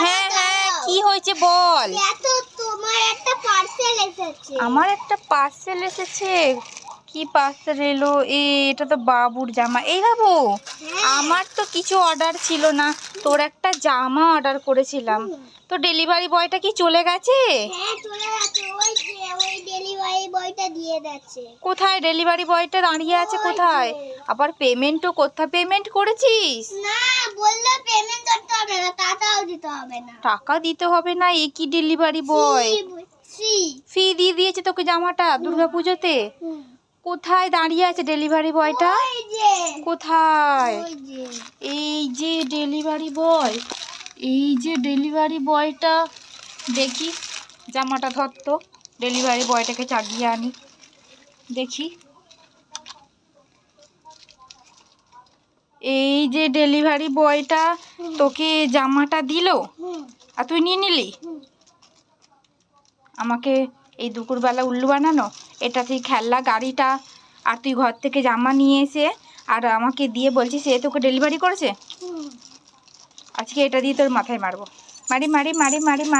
হ্যাঁ হ্যাঁ কি হয়েছে বল। তোমার একটা পার্সেল এসেছে। আমার একটা পার্সেল এসেছে? কি পার্সেল এলো? এটা তো বাবুর জামা। এই বাবু, আমার তো কিছু অর্ডার ছিল না, তোর একটা জামা অর্ডার করেছিলাম। তো ডেলিভারি বয়টা কি চলে গেছে? হ্যাঁ চলে গেছে, ওই ডেলিভারি বয়টা দিয়ে গেছে। কোথায় ডেলিভারি বয়টা দাঁড়িয়ে আছে? কোথায়? আবার পেমেন্টও কোথায়? পেমেন্ট করেছিস? না, বললো পেমেন্ট করতে হবে না, টাকাও দিতে হবে না। টাকা দিতে হবে না? এ কি ডেলিভারি বয়, ফি দিয়ে দিয়েছে তোকে জামাটা দুর্গাপুজোতে? কোথায় দাঁড়িয়ে আছে ডেলিভারি বয়টা? কোথায়? এই যে ডেলিভারি বয়, এই যে ডেলিভারি বয়টা। দেখি জামাটা ধরতো, ডেলিভারি বয়টাকে চাগিয়ে আনি দেখি। এই যে ডেলিভারি বয়টা তোকে জামাটা দিল আর তুই নিয়ে নিলি? আমাকে এই দুপুরবেলা উল্লু বানানো। এটা তুই খেলনা গাড়িটা আর তুই ঘর থেকে জামা নিয়ে এসে আর আমাকে দিয়ে বলছিস এ তোকে ডেলিভারি করেছে? আজকে এটা দিয়ে তোর মাথায় মারবো, মারি মারি মারি মারি মারি।